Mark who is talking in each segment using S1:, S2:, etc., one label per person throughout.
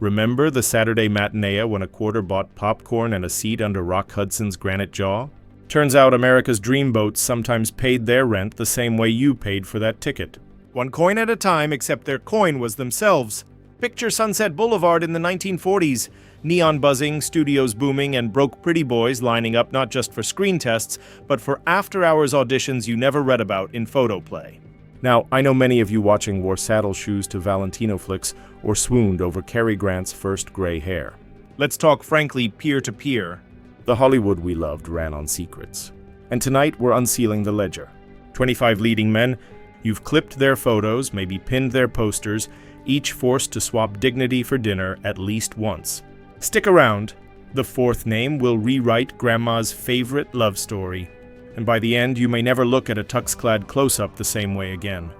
S1: Remember the Saturday matinee when a quarter bought popcorn and a seat under Rock Hudson's granite jaw? Turns out America's dreamboats sometimes paid their rent the same way you paid for that ticket. One coin at a time, except their coin was themselves. Picture Sunset Boulevard in the 1940s. Neon buzzing, studios booming, and broke pretty boys lining up not just for screen tests, but for after-hours auditions you never read about in photoplay. Now, I know many of you watching wore saddle shoes to Valentino flicks or swooned over Cary Grant's first gray hair. Let's talk frankly peer-to-peer. The Hollywood we loved ran on secrets. And tonight we're unsealing the ledger. 25 leading men, you've clipped their photos, maybe pinned their posters, each forced to swap dignity for dinner at least once. Stick around. The fourth name will rewrite Grandma's favorite love story. And by the end, you may never look at a tux-clad close-up the same way again.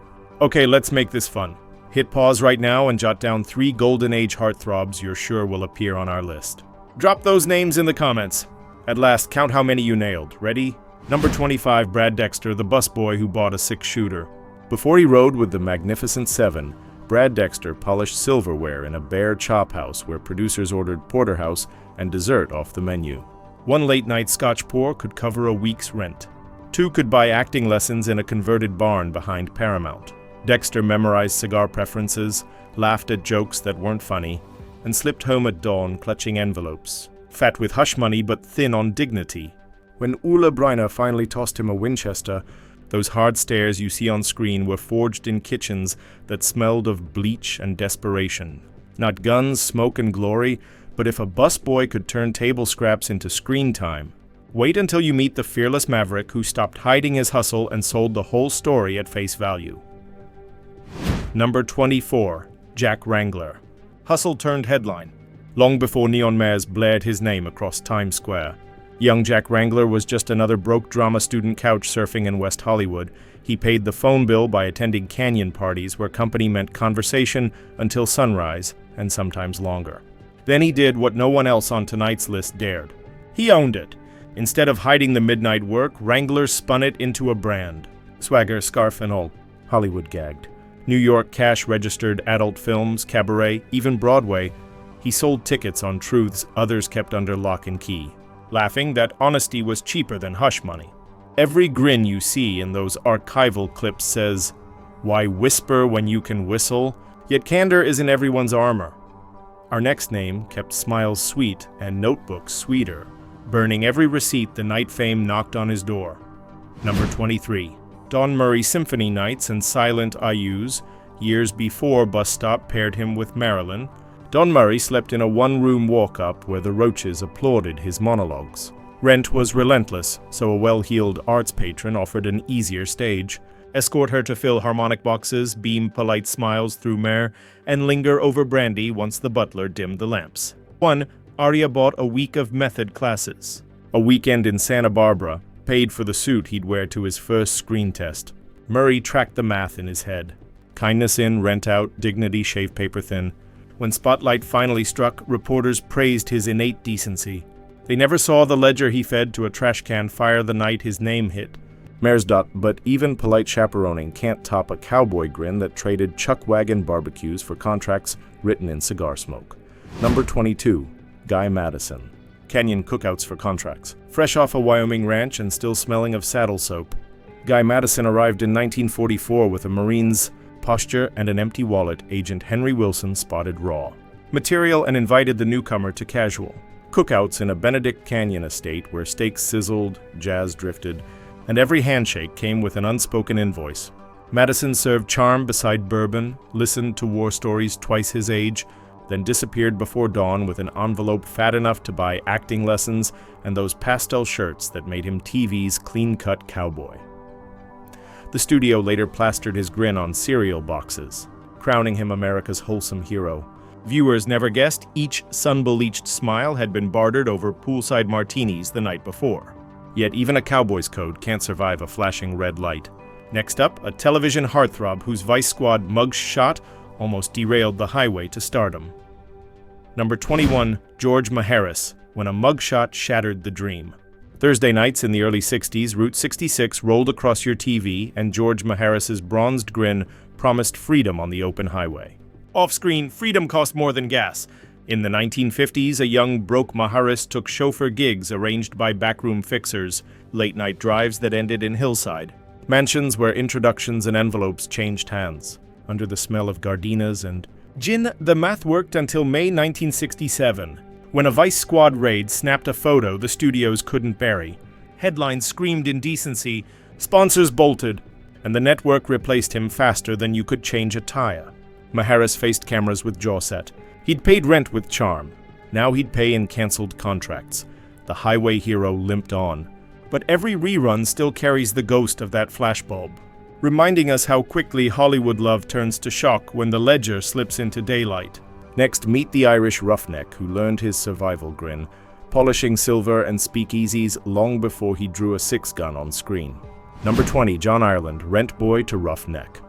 S1: Okay, let's make this fun. Hit pause right now and jot down 3 Golden Age heartthrobs you're sure will appear on our list. Drop those names in the comments. At last, count how many you nailed. Ready? Number 25, Brad Dexter, the busboy who bought a 6-shooter. Before he rode with the Magnificent Seven, Brad Dexter polished silverware in a bare chop house where producers ordered porterhouse and dessert off the menu. 1 late-night scotch pour could cover a week's rent. 2 could buy acting lessons in a converted barn behind Paramount. Dexter memorized cigar preferences, laughed at jokes that weren't funny, and slipped home at dawn clutching envelopes. Fat with hush money but thin on dignity. When Ulla Breiner finally tossed him a Winchester, those hard stares you see on screen were forged in kitchens that smelled of bleach and desperation. Not guns, smoke, and glory, but if a busboy could turn table scraps into screen time. Wait until you meet the fearless maverick who stopped hiding his hustle and sold the whole story at face value. Number 24, Jack Wrangler. Hustle turned headline. Long before neon mares blared his name across Times Square. Young Jack Wrangler was just another broke drama student couch surfing in West Hollywood. He paid the phone bill by attending canyon parties where company meant conversation until sunrise, and sometimes longer. Then he did what no one else on tonight's list dared. He owned it. Instead of hiding the midnight work, Wrangler spun it into a brand. Swagger, scarf, and all. Hollywood gagged. New York cash-registered adult films, cabaret, even Broadway. He sold tickets on truths others kept under lock and key, laughing that honesty was cheaper than hush money. Every grin you see in those archival clips says, "Why whisper when you can whistle?" Yet candor isn't everyone's armor. Our next name kept smiles sweet and notebooks sweeter, burning every receipt the night fame knocked on his door. Number 23. Don Murray Symphony Nights and Silent IUs. Years before Bus Stop paired him with Marilyn, Don Murray slept in a one-room walk-up where the roaches applauded his monologues. Rent was relentless, so a well-heeled arts patron offered an easier stage. Escort her to fill harmonic boxes, beam polite smiles through mare, and linger over brandy once the butler dimmed the lamps. 1. Arya bought a week of method classes. A weekend in Santa Barbara, paid for the suit he'd wear to his first screen test. Murray tracked the math in his head. Kindness in, rent out, dignity shave paper thin. When spotlight finally struck, reporters praised his innate decency. They never saw the ledger he fed to a trash can fire the night his name hit. Mare's dot, but even polite chaperoning can't top a cowboy grin that traded chuck wagon barbecues for contracts written in cigar smoke. Number 22, Guy Madison. Canyon cookouts for contracts. Fresh off a Wyoming ranch and still smelling of saddle soap. Guy Madison arrived in 1944 with a Marine's posture and an empty wallet. Agent Henry Wilson spotted raw material and invited the newcomer to casual cookouts in a Benedict Canyon estate where steaks sizzled, jazz drifted, and every handshake came with an unspoken invoice. Madison served charm beside bourbon, listened to war stories twice his age, then disappeared before dawn with an envelope fat enough to buy acting lessons and those pastel shirts that made him TV's clean-cut cowboy. The studio later plastered his grin on cereal boxes, crowning him America's wholesome hero. Viewers never guessed each sun-bleached smile had been bartered over poolside martinis the night before. Yet even a cowboy's code can't survive a flashing red light. Next up, a television heartthrob whose Vice Squad mug shot almost derailed the highway to stardom. Number 21, George Maharis, when a mugshot shattered the dream. Thursday nights in the early 60s, Route 66 rolled across your TV, and George Maharis's bronzed grin promised freedom on the open highway. Off-screen, freedom cost more than gas. In the 1950s, a young broke Maharis took chauffeur gigs arranged by backroom fixers, late-night drives that ended in Hillside, mansions where introductions and envelopes changed hands. Under the smell of gardinas and gin, the math worked until May 1967, when a Vice Squad raid snapped a photo the studios couldn't bury. Headlines screamed indecency, sponsors bolted, and the network replaced him faster than you could change a tire. Maharis faced cameras with jaw set. He'd paid rent with charm. Now he'd pay in cancelled contracts. The highway hero limped on. But every rerun still carries the ghost of that flashbulb, reminding us how quickly Hollywood love turns to shock when the ledger slips into daylight. Next, meet the Irish roughneck who learned his survival grin, polishing silver and speakeasies long before he drew a six-gun on screen. Number 20, John Ireland, rent boy to roughneck.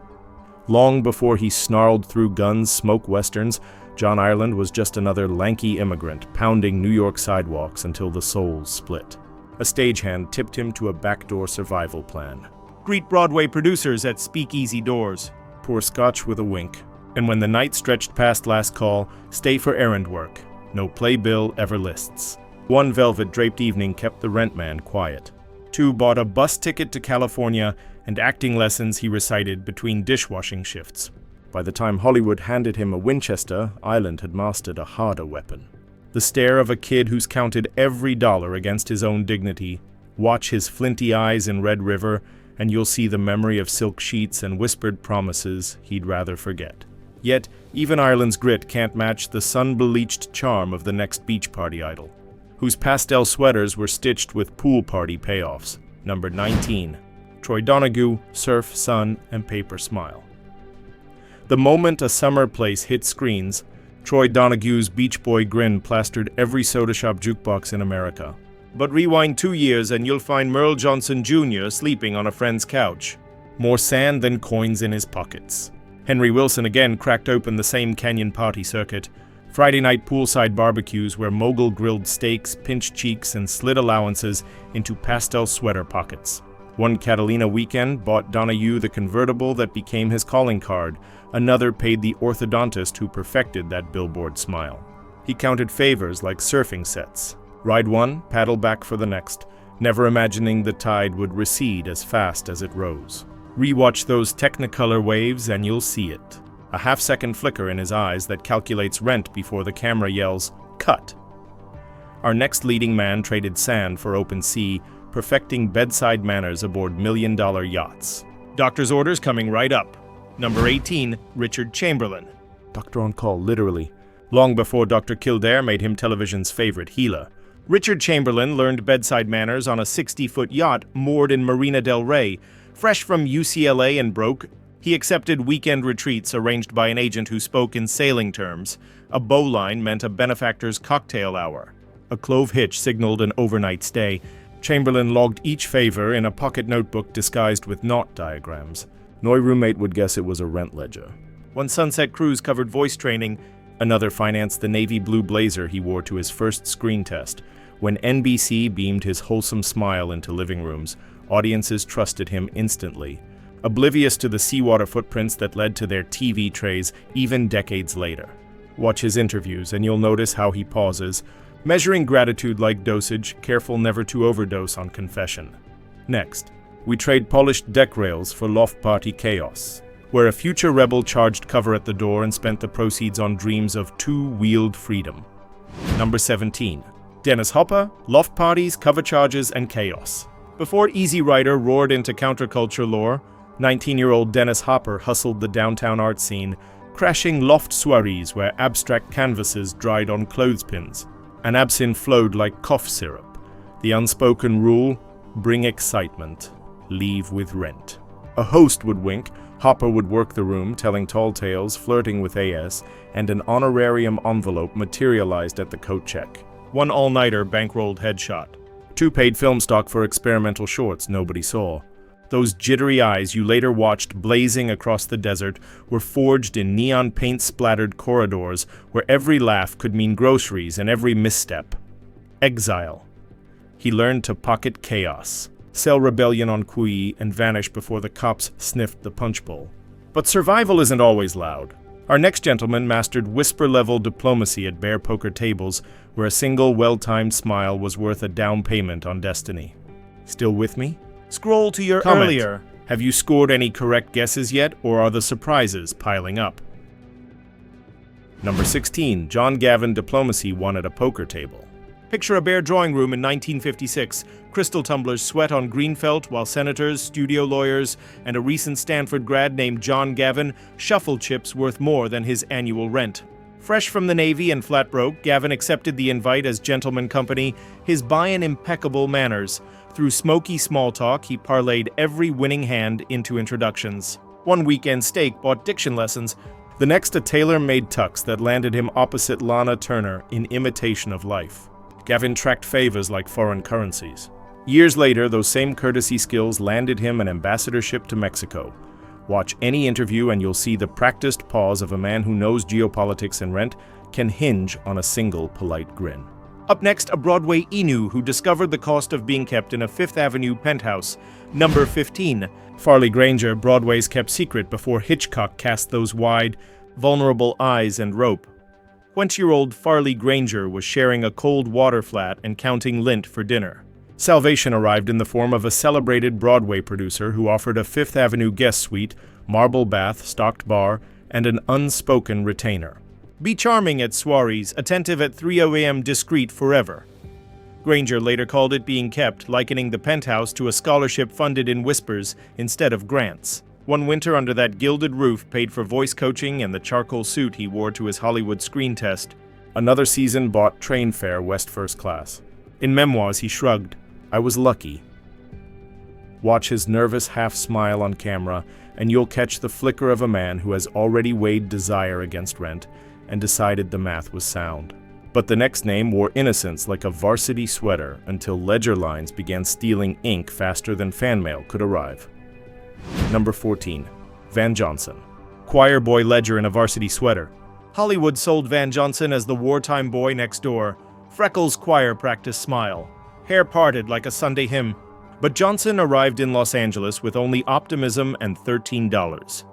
S1: Long before he snarled through guns, smoke westerns, John Ireland was just another lanky immigrant pounding New York sidewalks until the souls split. A stagehand tipped him to a backdoor survival plan. Greet Broadway producers at speakeasy doors. Pour scotch with a wink. And when the night stretched past last call, stay for errand work. No playbill ever lists. One velvet-draped evening kept the rent man quiet. Two bought a bus ticket to California and acting lessons he recited between dishwashing shifts. By the time Hollywood handed him a Winchester, Ireland had mastered a harder weapon. The stare of a kid who's counted every dollar against his own dignity. Watch his flinty eyes in Red River, and you'll see the memory of silk sheets and whispered promises he'd rather forget. Yet, even Ireland's grit can't match the sun-bleached charm of the next beach party idol, whose pastel sweaters were stitched with pool party payoffs. Number 19. Troy Donahue, Surf, Sun, and Paper Smile. The moment A Summer Place hit screens, Troy Donahue's Beach Boy grin plastered every soda shop jukebox in America. But rewind 2 years and you'll find Merle Johnson Jr. sleeping on a friend's couch. More sand than coins in his pockets. Henry Wilson again cracked open the same Canyon party circuit. Friday night poolside barbecues where mogul grilled steaks, pinched cheeks, and slid allowances into pastel sweater pockets. One Catalina weekend bought Donahue the convertible that became his calling card. Another paid the orthodontist who perfected that billboard smile. He counted favors like surfing sets. Ride one, paddle back for the next, never imagining the tide would recede as fast as it rose. Rewatch those Technicolor waves and you'll see it. A half-second flicker in his eyes that calculates rent before the camera yells, "Cut!" Our next leading man traded sand for open sea, perfecting bedside manners aboard million-dollar yachts. Doctor's orders coming right up. Number 18, Richard Chamberlain. Doctor on call, literally. Long before Dr. Kildare made him television's favorite healer. Richard Chamberlain learned bedside manners on a 60-foot yacht moored in Marina del Rey. Fresh from UCLA and broke, he accepted weekend retreats arranged by an agent who spoke in sailing terms. A bowline meant a benefactor's cocktail hour. A clove hitch signaled an overnight stay. Chamberlain logged each favor in a pocket notebook disguised with knot diagrams. No roommate would guess it was a rent ledger. One Sunset cruise covered voice training. Another financed the navy blue blazer he wore to his first screen test. When NBC beamed his wholesome smile into living rooms, audiences trusted him instantly, oblivious to the seawater footprints that led to their TV trays even decades later. Watch his interviews and you'll notice how he pauses, measuring gratitude like dosage, careful never to overdose on confession. Next, we trade polished deck rails for loft party chaos, where a future rebel charged cover at the door and spent the proceeds on dreams of two-wheeled freedom. Number 17. Dennis Hopper, loft parties, cover charges, and chaos. Before Easy Rider roared into counterculture lore, 19-year-old Dennis Hopper hustled the downtown art scene, crashing loft soirees where abstract canvases dried on clothespins, and absinthe flowed like cough syrup. The unspoken rule, bring excitement, leave with rent. A host would wink, Hopper would work the room, telling tall tales, flirting with AS, and an honorarium envelope materialized at the coat check. One all-nighter bankrolled headshot. Two paid film stock for experimental shorts nobody saw. Those jittery eyes you later watched blazing across the desert were forged in neon paint-splattered corridors where every laugh could mean groceries and every misstep. Exile. He learned to pocket chaos, sell rebellion on Kui, and vanish before the cops sniffed the punch bowl. But survival isn't always loud. Our next gentleman mastered whisper-level diplomacy at bare poker tables, where a single well-timed smile was worth a down payment on destiny. Still with me?
S2: Scroll to your
S1: Comment.
S2: earlier.
S1: Have you scored any correct guesses yet, or are the surprises piling up? Number 16. John Gavin diplomacy won at a poker table. Picture a bare drawing room in 1956. Crystal tumblers sweat on green felt while senators, studio lawyers, and a recent Stanford grad named John Gavin shuffle chips worth more than his annual rent. Fresh from the Navy and flat broke, Gavin accepted the invite as gentleman company, his by in impeccable manners. Through smoky small talk, he parlayed every winning hand into introductions. One weekend steak bought diction lessons. The next a tailor-made tux that landed him opposite Lana Turner in imitation of life. Gavin tracked favors like foreign currencies. Years later, those same courtesy skills landed him an ambassadorship to Mexico. Watch any interview and you'll see the practiced pause of a man who knows geopolitics and rent can hinge on a single polite grin. Up next, a Broadway Inu who discovered the cost of being kept in a Fifth Avenue penthouse. Number 15. Farley Granger, Broadway's kept secret before Hitchcock cast those wide, vulnerable eyes and rope. 20-year-old Farley Granger was sharing a cold water flat and counting lint for dinner. Salvation arrived in the form of a celebrated Broadway producer who offered a Fifth Avenue guest suite, marble bath, stocked bar, and an unspoken retainer. Be charming at soirees, attentive at 3 a.m., discreet forever. Granger later called it being kept, likening the penthouse to a scholarship funded in whispers instead of grants. One winter under that gilded roof paid for voice coaching and the charcoal suit he wore to his Hollywood screen test. Another season bought train fare West First Class. In memoirs, he shrugged, "I was lucky." Watch his nervous half-smile on camera, and you'll catch the flicker of a man who has already weighed desire against rent and decided the math was sound. But the next name wore innocence like a varsity sweater until ledger lines began stealing ink faster than fan mail could arrive. Number 14. Van Johnson. Choir boy ledger in a varsity sweater. Hollywood sold Van Johnson as the wartime boy next door. Freckles choir practice smile. Hair parted like a Sunday hymn. But Johnson arrived in Los Angeles with only optimism and $13.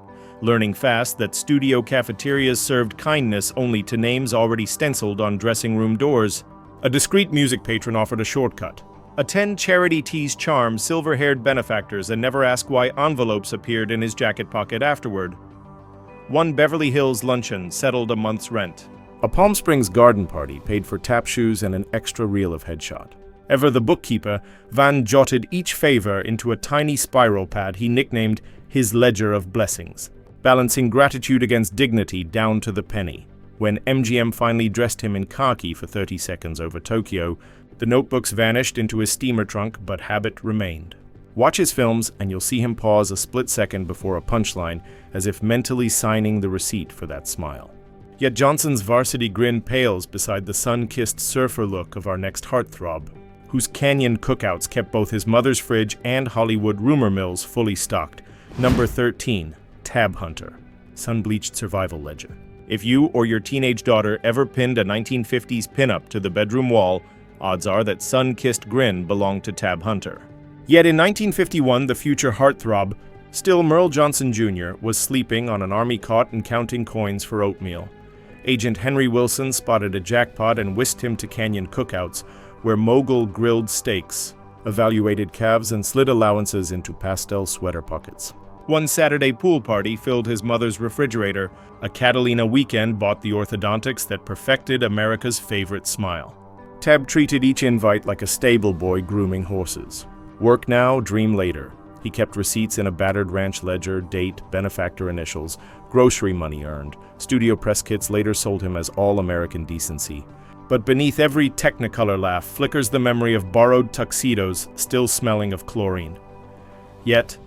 S1: Learning fast that studio cafeterias served kindness only to names already stenciled on dressing room doors. A discreet music patron offered a shortcut. Attend Charity T's charm silver-haired benefactors and never ask why envelopes appeared in his jacket pocket afterward. One Beverly Hills luncheon settled a month's rent. A Palm Springs garden party paid for tap shoes and an extra reel of headshot. Ever the bookkeeper, Van jotted each favor into a tiny spiral pad he nicknamed his ledger of blessings, balancing gratitude against dignity down to the penny. When MGM finally dressed him in khaki for 30 seconds over Tokyo, the notebooks vanished into his steamer trunk, but habit remained. Watch his films and you'll see him pause a split second before a punchline, as if mentally signing the receipt for that smile. Yet Johnson's varsity grin pales beside the sun-kissed surfer look of our next heartthrob, whose canyon cookouts kept both his mother's fridge and Hollywood rumor mills fully stocked. Number 13. Tab Hunter. Sun-bleached survival ledger. If you or your teenage daughter ever pinned a 1950s pinup to the bedroom wall, odds are that sun-kissed grin belonged to Tab Hunter. Yet in 1951, the future heartthrob, still Merle Johnson Jr., was sleeping on an army cot and counting coins for oatmeal. Agent Henry Wilson spotted a jackpot and whisked him to canyon cookouts, where mogul grilled steaks, evaluated calves, and slid allowances into pastel sweater pockets. One Saturday pool party filled his mother's refrigerator. A Catalina weekend bought the orthodontics that perfected America's favorite smile. Tab treated each invite like a stable boy grooming horses. Work now, dream later. He kept receipts in a battered ranch ledger, date, benefactor initials, grocery money earned. Studio press kits later sold him as all-American decency. But beneath every Technicolor laugh flickers the memory of borrowed tuxedos still smelling of chlorine. Yet,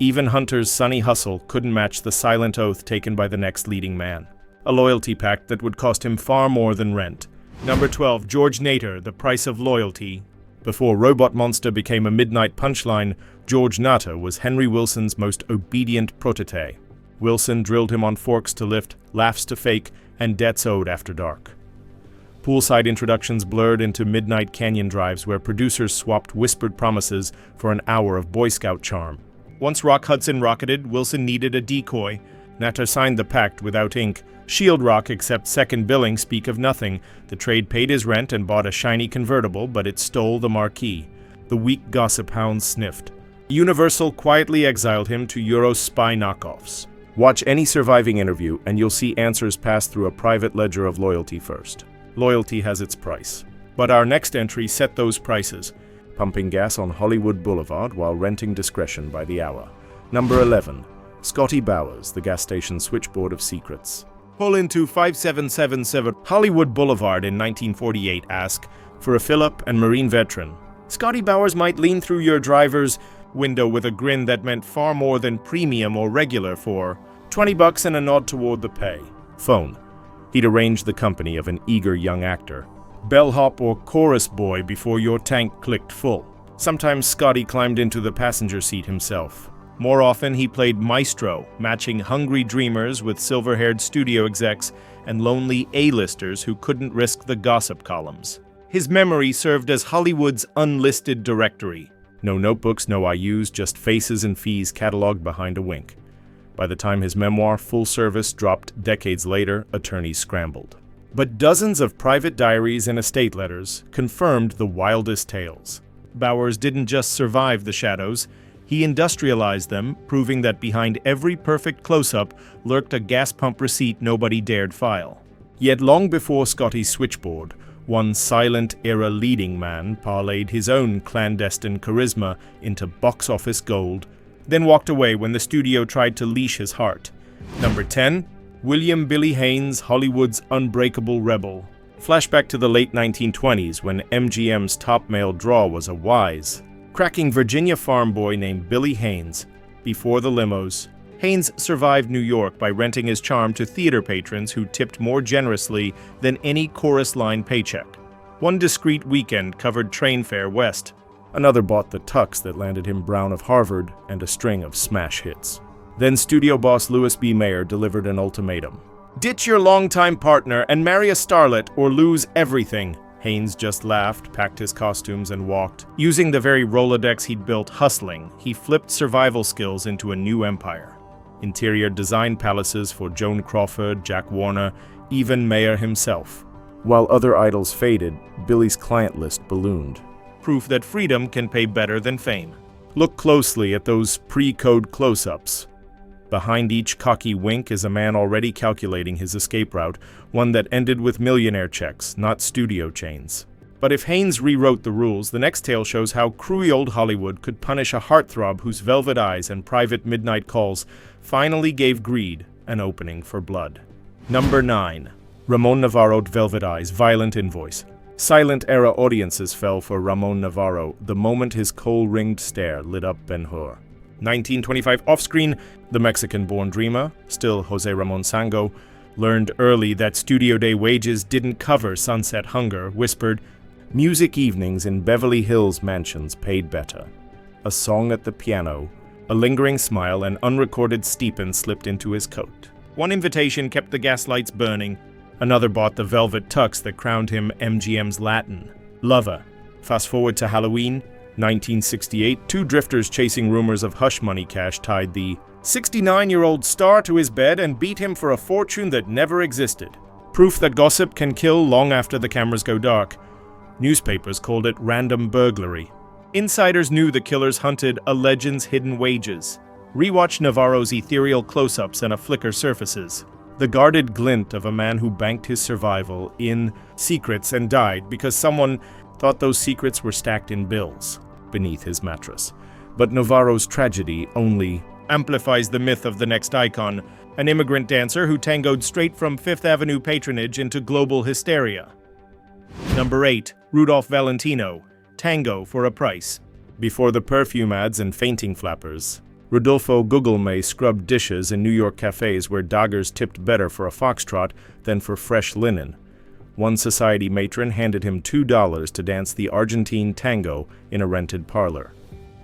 S1: even Hunter's sunny hustle couldn't match the silent oath taken by the next leading man. A loyalty pact that would cost him far more than rent. Number 12, George Nader, The Price of Loyalty. Before Robot Monster became a midnight punchline, George Nader was Henry Wilson's most obedient protégé. Wilson drilled him on forks to lift, laughs to fake, and debts owed after dark. Poolside introductions blurred into midnight canyon drives where producers swapped whispered promises for an hour of Boy Scout charm. Once Rock Hudson rocketed, Wilson needed a decoy. Natter signed the pact without ink. Shield Rock accepts second billing speak of nothing. The trade paid his rent and bought a shiny convertible, but it stole the marquee. The weak gossip hounds sniffed. Universal quietly exiled him to Euro's spy knockoffs. Watch any surviving interview and you'll see answers pass through a private ledger of loyalty first. Loyalty has its price. But our next entry set those prices. Pumping gas on Hollywood Boulevard while renting discretion by the hour. Number 11. Scotty Bowers, the gas station switchboard of secrets. Pull into 5777 Hollywood Boulevard in 1948, ask for a fill-up and Marine veteran. Scotty Bowers might lean through your driver's window with a grin that meant far more than premium or regular for $20 and a nod toward the pay. Phone. He'd arranged the company of an eager young actor. Bellhop or chorus boy before your tank clicked full. Sometimes Scotty climbed into the passenger seat himself. More often he played maestro, matching hungry dreamers with silver-haired studio execs and lonely A-listers who couldn't risk the gossip columns. His memory served as Hollywood's unlisted directory. No notebooks, no IUs, just faces and fees cataloged behind a wink. By the time his memoir, Full Service, dropped decades later, attorneys scrambled. But dozens of private diaries and estate letters confirmed the wildest tales. Bowers didn't just survive the shadows, he industrialized them, proving that behind every perfect close-up lurked a gas pump receipt nobody dared file. Yet long before Scotty's switchboard, one silent-era leading man parlayed his own clandestine charisma into box office gold, then walked away when the studio tried to leash his heart. Number 10. William Billy Haynes, Hollywood's unbreakable rebel. Flashback to the late 1920s when MGM's top male draw was a wise, cracking Virginia farm boy named Billy Haynes. Before the limos, Haynes survived New York by renting his charm to theater patrons who tipped more generously than any chorus line paycheck. One discreet weekend covered train fare west. Another bought the tux that landed him Brown of Harvard and a string of smash hits. Then studio boss Louis B. Mayer delivered an ultimatum. Ditch your longtime partner and marry a starlet or lose everything. Haynes just laughed, packed his costumes, and walked. Using the very Rolodex he'd built hustling, he flipped survival skills into a new empire. Interior design palaces for Joan Crawford, Jack Warner, even Mayer himself. While other idols faded, Billy's client list ballooned. Proof that freedom can pay better than fame. Look closely at those pre-code close-ups. Behind each cocky wink is a man already calculating his escape route, one that ended with millionaire checks, not studio chains. But if Haynes rewrote the rules, the next tale shows how crewy old Hollywood could punish a heartthrob whose velvet eyes and private midnight calls finally gave greed an opening for blood. Number 9. Ramon Navarro, Velvet Eyes, Violent Invoice. Silent-era audiences fell for Ramon Navarro the moment his coal-ringed stare lit up Ben-Hur. 1925 off-screen, the Mexican-born dreamer, still Jose Ramon Sango, learned early that studio day wages didn't cover sunset hunger, whispered, music evenings in Beverly Hills mansions paid better. A song at the piano, a lingering smile, and unrecorded stipend slipped into his coat. One invitation kept the gaslights burning. Another bought the velvet tux that crowned him MGM's Latin lover. Fast forward to Halloween, 1968, two drifters chasing rumors of hush money cash tied the 69-year-old star to his bed and beat him for a fortune that never existed. Proof that gossip can kill long after the cameras go dark. Newspapers called it random burglary. Insiders knew the killers hunted a legend's hidden wages. Rewatch Navarro's ethereal close-ups and a flicker surfaces. The guarded glint of a man who banked his survival in secrets and died because someone thought those secrets were stacked in bills beneath his mattress. But Navarro's tragedy only amplifies the myth of the next icon, an immigrant dancer who tangoed straight from Fifth Avenue patronage into global hysteria. Number 8. Rudolph Valentino, Tango for a Price. Before the perfume ads and fainting flappers, Rodolfo Gugelme scrubbed dishes in New York cafes where doggers tipped better for a foxtrot than for fresh linen. One society matron handed him $2 to dance the Argentine tango in a rented parlor.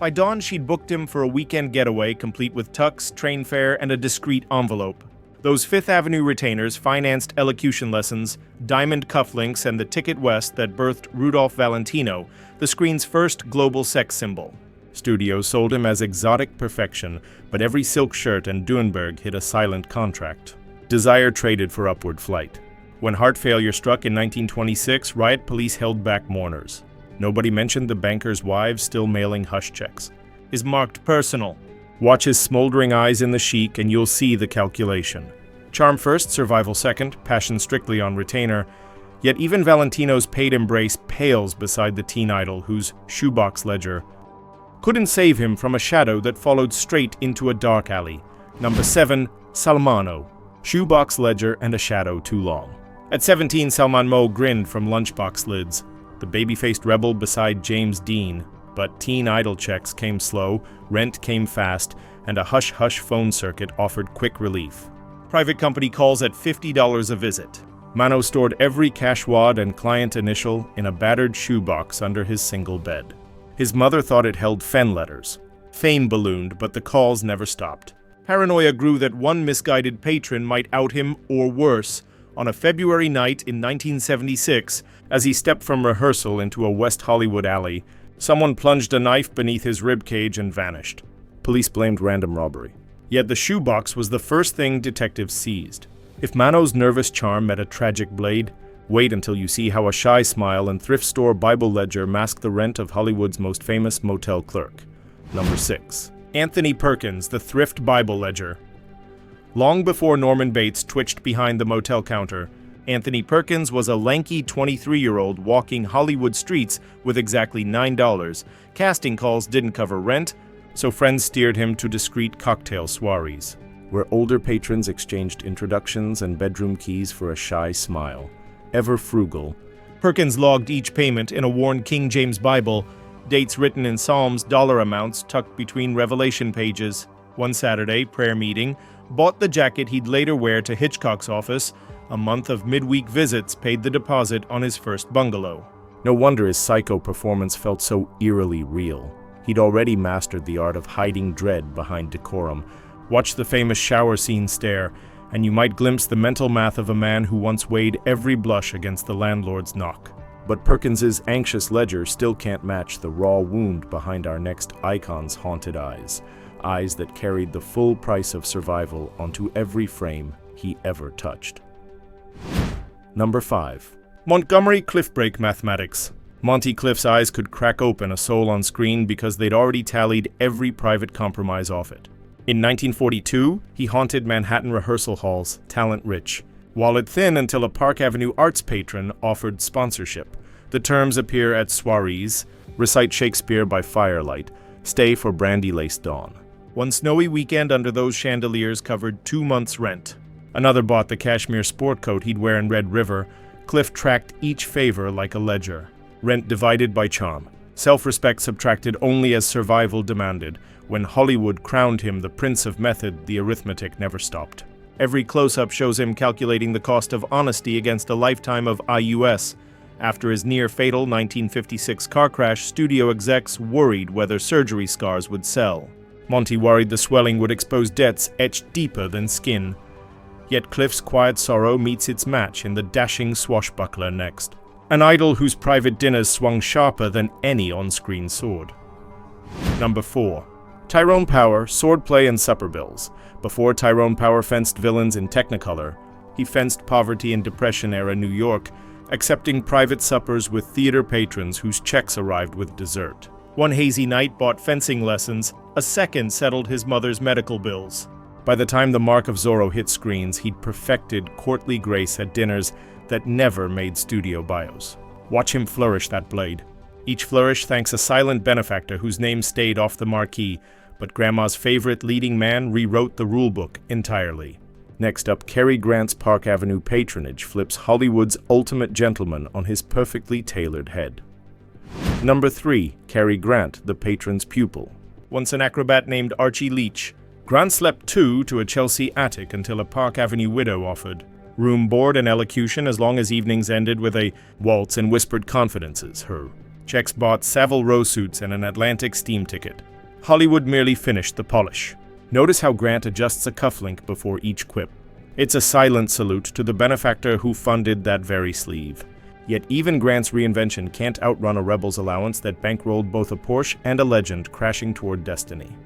S1: By dawn, she'd booked him for a weekend getaway complete with tux, train fare, and a discreet envelope. Those Fifth Avenue retainers financed elocution lessons, diamond cufflinks, and the ticket west that birthed Rudolph Valentino, the screen's first global sex symbol. Studios sold him as exotic perfection, but every silk shirt and Duenberg hit a silent contract. Desire traded for upward flight. When heart failure struck in 1926, riot police held back mourners. Nobody mentioned the bankers' wives still mailing hush checks. Is marked personal. Watch his smoldering eyes in the chic and you'll see the calculation. Charm first, survival second, passion strictly on retainer. Yet even Valentino's paid embrace pales beside the teen idol whose shoebox ledger couldn't save him from a shadow that followed straight into a dark alley. Number 7, Salmano. Shoebox ledger and a shadow too long. At 17, Salman Mo grinned from lunchbox lids, the baby-faced rebel beside James Dean. But teen idol checks came slow, rent came fast, and a hush-hush phone circuit offered quick relief. Private company calls at $50 a visit. Mano stored every cash wad and client initial in a battered shoebox under his single bed. His mother thought it held Fen letters. Fame ballooned, but the calls never stopped. Paranoia grew that one misguided patron might out him, or worse, on a February night in 1976, as he stepped from rehearsal into a West Hollywood alley. Someone plunged a knife beneath his ribcage and vanished. Police blamed random robbery. Yet the shoebox was the first thing detectives seized. If Mano's nervous charm met a tragic blade, wait until you see how a shy smile and thrift store Bible ledger mask the rent of Hollywood's most famous motel clerk. Number 6. Anthony Perkins, the thrift Bible ledger. Long before Norman Bates twitched behind the motel counter, Anthony Perkins was a lanky 23-year-old walking Hollywood streets with exactly $9. Casting calls didn't cover rent, so friends steered him to discreet cocktail soirees, where older patrons exchanged introductions and bedroom keys for a shy smile. Ever frugal, Perkins logged each payment in a worn King James Bible, dates written in Psalms, dollar amounts tucked between Revelation pages. One Saturday, prayer meeting, bought the jacket he'd later wear to Hitchcock's office. A month of midweek visits paid the deposit on his first bungalow. No wonder his psycho performance felt so eerily real. He'd already mastered the art of hiding dread behind decorum. Watch the famous shower scene stare, and you might glimpse the mental math of a man who once weighed every blush against the landlord's knock. But Perkins's anxious ledger still can't match the raw wound behind our next icon's haunted eyes. Eyes that carried the full price of survival onto every frame he ever touched. Number 5. Montgomery Cliff-break mathematics. Monty Cliff's eyes could crack open a soul on screen because they'd already tallied every private compromise off it. In 1942, he haunted Manhattan rehearsal halls, talent-rich, wallet thin until a Park Avenue arts patron offered sponsorship. The terms appear at soirees, recite Shakespeare by firelight, stay for brandy-laced dawn. One snowy weekend under those chandeliers covered 2 months' rent. Another bought the cashmere sport coat he'd wear in Red River. Cliff tracked each favor like a ledger. Rent divided by charm. Self-respect subtracted only as survival demanded. When Hollywood crowned him the Prince of Method, the arithmetic never stopped. Every close-up shows him calculating the cost of honesty against a lifetime of IUS. After his near-fatal 1956 car crash, studio execs worried whether surgery scars would sell. Monty worried the swelling would expose debts etched deeper than skin. Yet Cliff's quiet sorrow meets its match in the dashing swashbuckler next. An idol whose private dinners swung sharper than any on-screen sword. Number 4. Tyrone Power, swordplay and supper bills. Before Tyrone Power fenced villains in Technicolor, he fenced poverty in Depression-era New York, accepting private suppers with theater patrons whose checks arrived with dessert. One hazy night bought fencing lessons, a second settled his mother's medical bills. By the time The Mark of Zorro hit screens, he'd perfected courtly grace at dinners that never made studio bios. Watch him flourish that blade. Each flourish thanks a silent benefactor whose name stayed off the marquee, but Grandma's favorite leading man rewrote the rulebook entirely. Next up, Cary Grant's Park Avenue patronage flips Hollywood's ultimate gentleman on his perfectly tailored head. Number 3. Cary Grant, the patron's pupil. Once an acrobat named Archie Leach, Grant slept to a Chelsea attic until a Park Avenue widow offered room, board, and elocution as long as evenings ended with a waltz and whispered confidences. Her checks bought Savile Row suits and an Atlantic steam ticket. Hollywood merely finished the polish. Notice how Grant adjusts a cufflink before each quip. It's a silent salute to the benefactor who funded that very sleeve. Yet even Grant's reinvention can't outrun a rebel's allowance that bankrolled both a Porsche and a legend crashing toward destiny.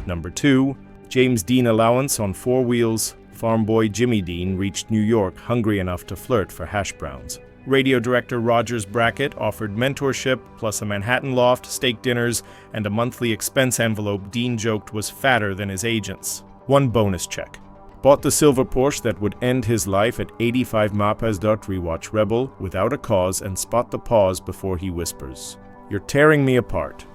S1: Number 2. James Dean allowance on 4 wheels. Farm boy Jimmy Dean reached New York hungry enough to flirt for hash browns. Radio director Rogers Brackett offered mentorship, plus a Manhattan loft, steak dinners, and a monthly expense envelope Dean joked was fatter than his agent's. 1 bonus check. Bought the silver Porsche that would end his life at 85 Mapes d'Art. Rewatch Rebel without a cause and spot the pause before he whispers. You're tearing me apart.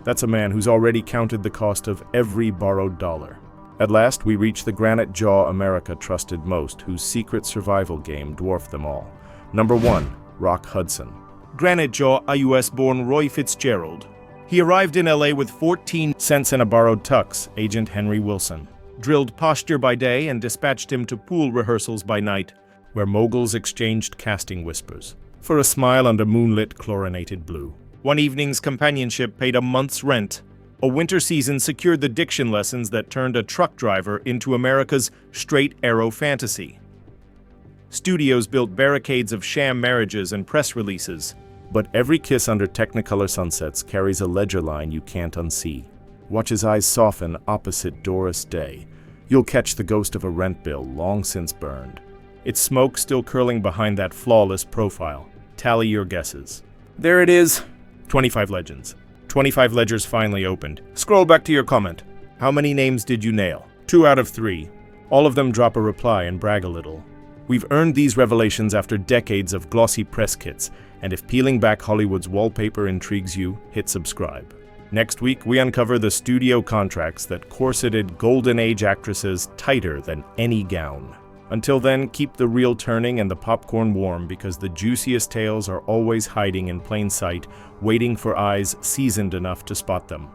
S1: That's a man who's already counted the cost of every borrowed dollar. At last, we reach the granite jaw America trusted most, whose secret survival game dwarfed them all. Number 1. Rock Hudson. Granite jaw, a US-born Roy Fitzgerald. He arrived in LA with 14 cents and a borrowed tux, agent Henry Wilson. Drilled posture by day and dispatched him to pool rehearsals by night, where moguls exchanged casting whispers, for a smile under moonlit chlorinated blue. One evening's companionship paid a month's rent. A winter season secured the diction lessons that turned a truck driver into America's straight arrow fantasy. Studios built barricades of sham marriages and press releases. But every kiss under Technicolor sunsets carries a ledger line you can't unsee. Watch his eyes soften opposite Doris Day. You'll catch the ghost of a rent bill long since burned. Its smoke still curling behind that flawless profile. Tally your guesses. There it is. 25 legends. 25 ledgers finally opened. Scroll back to your comment. How many names did you nail? 2 out of 3. All of them drop a reply and brag a little. We've earned these revelations after decades of glossy press kits, and if peeling back Hollywood's wallpaper intrigues you, hit subscribe. Next week, we uncover the studio contracts that corseted Golden Age actresses tighter than any gown. Until then, keep the reel turning and the popcorn warm, because the juiciest tales are always hiding in plain sight, waiting for eyes seasoned enough to spot them.